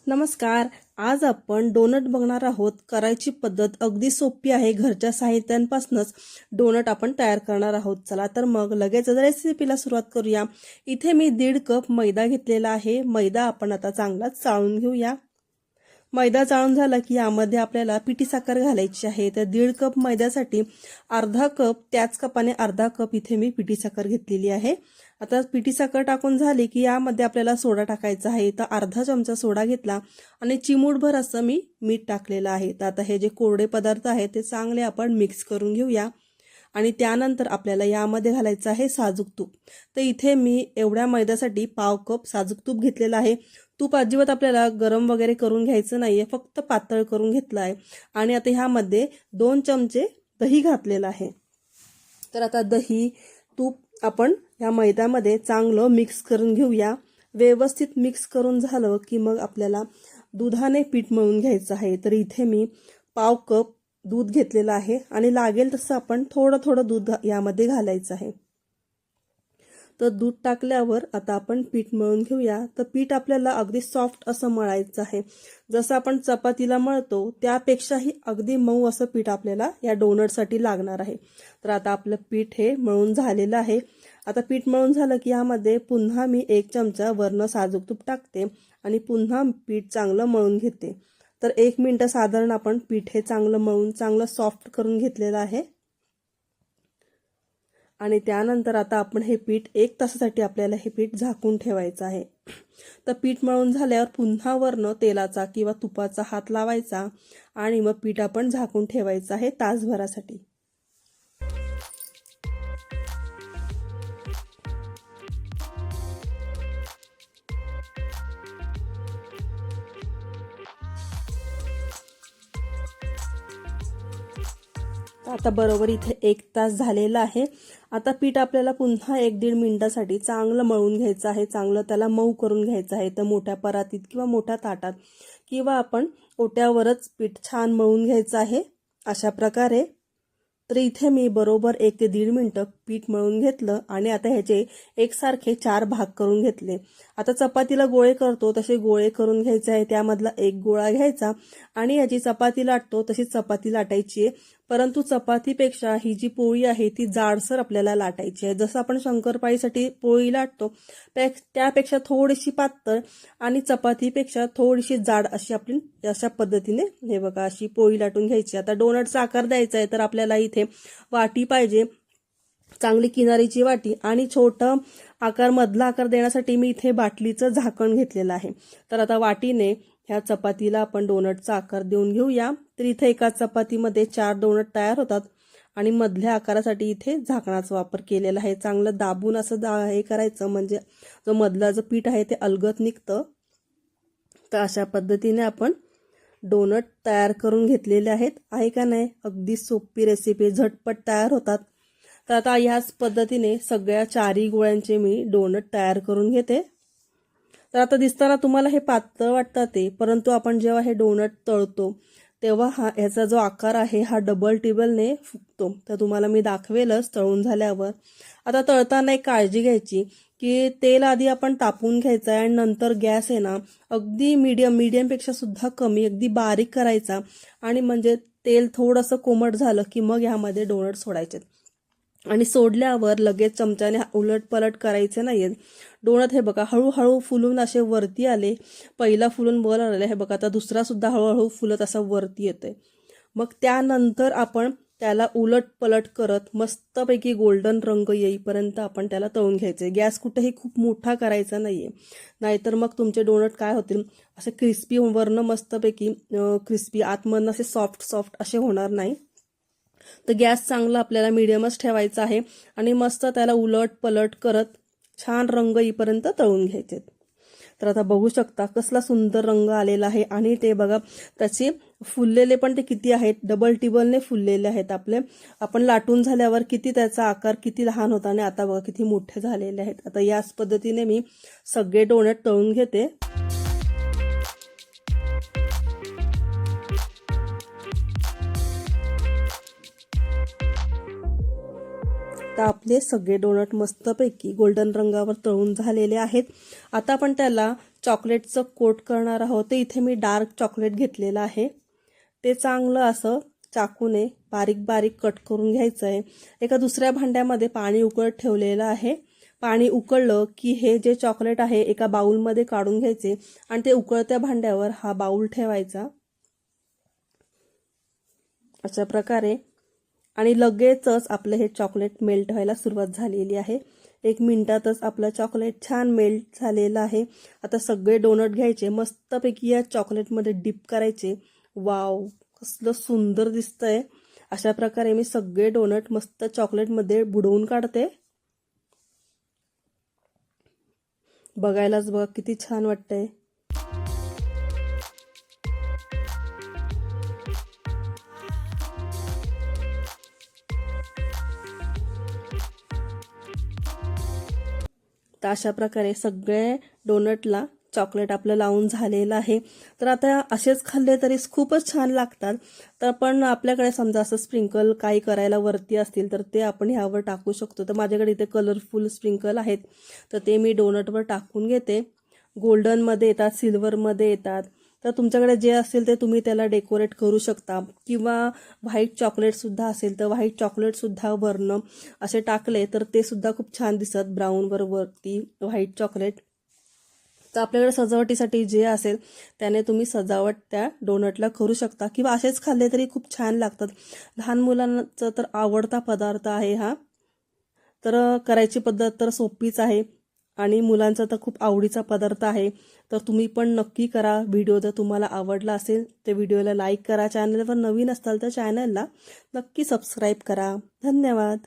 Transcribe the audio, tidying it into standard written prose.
नमस्कार. आज आपण डोनट बघणार आहोत. करायची पद्धत अगदी सोपी आहे. घरच्या साहित्यांपासूनच डोनट आपण तयार करणार आहोत. चला तर मग लगेच रेसिपीला सुरुवात करूया. इथे मी 1.5 कप मैदा घेतलेला आहे. मैदा आपण आता चांगला चाळून घेऊया. मैदा चाळून झाला की यामध्ये आपल्याला पिठी साखर घालायची आहे. तर 1.5 कप मैद्यासाठी अर्धा कप, त्याच कपाने अर्धा कप इथे मी पिठी साखर घेतलेली आहे. आता पिठी साखर टाकून झाली की यामध्ये आपल्याला सोडा टाकायचा आहे. तर अर्धा चमचा सोडा घेतला आणि चिमूटभर असं मी मीठ टाकलेलं आहे. तर आता हे जे कोरडे पदार्थ आहेत ते चांगले आपण मिक्स करून घेऊया. आणि त्यानंतर आपल्याला यामध्ये घालायचं आहे साजूक तूप. तर इथे मी एवढ्या मैद्यासाठी पाव कप साजूक तूप घेतलेलं आहे. तूप अजिबात आपल्याला गरम वगैरे करून घ्यायचं नाहीये, फक्त पातळ करून घेतलं आहे. आणि आता ह्यामध्ये 2 चमचे दही घातलेलं आहे. तर आता दही तूप आपण या मैद्यामध्ये चांगलं मिक्स करून घेऊया. व्यवस्थित मिक्स करून झालं की मग आपल्याला दुधाने पीठ मळून घ्यायचं आहे. तर इथे मी पाव कप दूध घेतलेलं आहे आणि लागेल तसं आपण थोडं थोडं दूध यामध्ये घालायचं आहे. तर दूध टाकल्यावर आता आपण पीठ मळून घेऊया. तर पीठ आपल्याला अगदी सॉफ्ट असं मळायचं आहे. जसं आपण चपातीला मळतो त्यापेक्षाही अगदी मऊ असं पीठ आपल्याला या डोनटसाठी लागणार आहे. तर आता आपलं पीठ हे मळून झालेलं आहे. आता पीठ मळून झालं की यामध्ये पुन्हा मी 1 चमचा वरनं साजूक तूप टाकते आणि पुन्हा पीठ चांगलं मळून घेते. तर 1 मिनिट साधारण आपण पीठ हे चांगलं मळून चांगलं सॉफ्ट करून घेतलेलं आहे. आणि त्यानंतर आता आपण हे पीठ 1 तासासाठी आपल्याला हे पीठ झाकून ठेवायचं आहे. तर पीठ मळून झाल्यावर पुन्हा वरनं तेलाचा किंवा तुपाचा हात लावायचा आणि मग पीठ आपण झाकून ठेवायचं आहे तासभरासाठी. आता बरोबर इथे 1 तास झालेला आहे. आता पीठ आपल्याला पुन्हा 1-1.5 मिनिटासाठी चांगलं मळून घ्यायचं आहे. चांगलं त्याला मऊ करून घ्यायचं आहे. तर मोठ्या परातीत किंवा मोठ्या ताटात किंवा आपण ओट्यावरच पीठ छान मळून घ्यायचं आहे अशा प्रकारे. तर इथे मी बरोबर 1 ते 1.5 मिनिटं पीठ मळून घेतलं आणि आता ह्याचे एकसारखे 4 भाग करून घेतले. आता चपातीला गोळे करतो तसे गोळे करून घ्यायचे आहे. त्यामधला एक गोळा घ्यायचा आणि याची चपाती लाटतो तशी चपाती लाटायची आहे. परंतु चपातीपेक्षा ही जी पोळी आहे ती जाडसर आपल्याला लाटायची आहे. जसं आपण शंकरपाळीसाठी पोळी लाटतो त्यापेक्षा थोडीशी पातळ आणि चपातीपेक्षा थोडीशी जाड अशी आपण अशा पद्धतीने हे बघा अशी पोळी लाटून घ्यायची. आता डोनटचा आकार द्यायचा आहे तर आपल्याला इथे वाटी पाहिजे, चांगली किनारीची वाटी. आणि छोटा आकार मधला आकार देण्यासाठी मी इथे बाटलीचं झाकण घेतलेलं आहे. तर आता वाटीने ह्या चपातीला आपण डोनटचा आकार देऊन घेऊया. तर इथे एका चपातीमध्ये 4 डोनट तयार होतात आणि मधल्या आकारासाठी इथे झाकणाचा वापर केलेला आहे. चांगलं दाबून असं हे करायचं म्हणजे जो मधला जो पीठ आहे ते अलगद निघतं. तर अशा पद्धतीने आपण डोनट तयार करून घेतलेले आहेत. आहे का नाही? अगदी सोपी रेसिपी, झटपट तयार होतात. तर आता ह्याच पद्धतीने सगळ्या 4ही गोळ्यांचे मी डोनट तयार करून घेते. तर आता दिसताना तुम्हाला हे पातळ वाटतं ते, परंतु आपण जेव्हा हे डोनट तळतो तेव्हा ह्याचा जो आकार आहे हा डबल टिबलने फुगतो. तर तुम्हाला मी दाखवेलच तळून झाल्यावर. आता तळताना एक काळजी घ्यायची की तेल आधी आपण तापवून घ्यायचं आहे आणि नंतर गॅस आहे ना अगदी मीडियमपेक्षा सुद्धा कमी, अगदी बारीक करायचा. आणि म्हणजे तेल थोडंसं कोमट झालं की मग ह्यामध्ये डोनट सोडायचे आणि सोडल्यावर लगेच चमच्याने उलट पलट करायचे नाहीये. डोनट हे बघा हळूहळू फुलून असे वरती आले. पहिला फुलून वर आलेला हे बघा. आता दुसरा सुद्धा हळूहळू फुलत असा वरती येतोय. मग त्यानंतर आपण त्याला उलट पलट करत मस्तपैकी गोल्डन रंग येईपर्यंत आपण त्याला तळून घ्यायचे. गॅस कुठेही खूप मोठा करायचा नाहीये, नाहीतर मग तुमचे डोनट काय होतील असे क्रिस्पी, वरनं मस्तपैकी क्रिस्पी, आतमधनं असे सॉफ्ट असे होणार नाही. तर गॅस चांगला आपल्याला मीडियमच ठेवायचा आहे आणि मस्त त्याला उलट पलट करत छान रंग येईपर्यंत तळून घ्यायचे. तर आता बघू शकता कसला सुंदर रंग आलेला आहे. आणि ते बघा त्याचे फुललेले पण ते किती आहेत, डबल टिबलने फुललेले आहेत. आपण लाटून झाल्यावर किती त्याचा आकार किती लहान होता आणि आता बघा किती मोठे झालेले आहेत. आता याच पद्धतीने मी सगळे डोनट तळून घेते. आता आपले सगळे डोनट मस्तपैकी गोल्डन रंगावर तळून झालेले आहेत. आता आपण त्याला चॉकलेटचं कोट करणार आहोत. तर इथे मी डार्क चॉकलेट घेतलेलं आहे. ते चांगलं असं चाकूने बारीक बारीक कट करून घ्यायचं आहे. एका दुसऱ्या भांड्यामध्ये पाणी उकळत ठेवलेलं आहे. पाणी उकळलं की हे जे चॉकलेट आहे एका बाउलमध्ये काढून घ्यायचे आणि ते उकळत्या भांड्यावर हा बाउल ठेवायचा अशा प्रकारे. आणि लगेचच आपलं हे चॉकलेट मेल्ट व्हायला सुरुवात झालेली आहे. 1 मिनिटातच आपलं चॉकलेट छान मेल्ट झालेलं आहे. आता सगळे डोनट घ्यायचे, मस्तपैकी या चॉकलेटमध्ये डिप करायचे. वाव, कसलं सुंदर दिसतंय. अशा प्रकारे मी सगळे डोनट मस्त चॉकलेटमध्ये बुडवून काढते. बघायलाच बघा किती छान वाटतंय. तर अशा प्रकारे सगळे डोनटला चॉकलेट आपलं लावून झालेलं आहे. तर आता असेच खाल्ले तरी खूपच छान लागतात. तर पण आपल्याकडे समजा असं स्प्रिंकल काही करायला वरती असतील तर ते आपण ह्यावर टाकू शकतो. तर माझ्याकडे इथे कलरफुल स्प्रिंकल आहेत, तर ते मी डोनटवर टाकून घेते. गोल्डनमध्ये येतात, सिल्वरमध्ये येतात. तर तुमच्याकडे जे असेल ते तुम्ही त्याला डेकोरेट करू शकता. किंवा व्हाईट चॉकलेटसुद्धा असेल तर व्हाईट चॉकलेटसुद्धा वरनं असे टाकले तर ते सुद्धा खूप छान दिसतात, ब्राऊनवर वरती व्हाईट चॉकलेट. तर आपल्याकडे सजावटीसाठी जे असेल त्याने तुम्ही सजावट त्या डोनटला करू शकता. किंवा असेच खाल्ले तरी खूप छान लागतात. लहान मुलांचा तर आवडता पदार्थ आहे हा. तर करायची पद्धत तर सोपीच आहे आणि मुलांचा तर खूप आवडीचा पदार्थ आहे. तर तुम्ही पण नक्की करा. व्हिडिओ जर तुम्हाला आवडला असेल तर व्हिडिओला लाईक करा. चॅनलवर नवीन असाल तर चॅनलला नक्की सबस्क्राईब करा. धन्यवाद.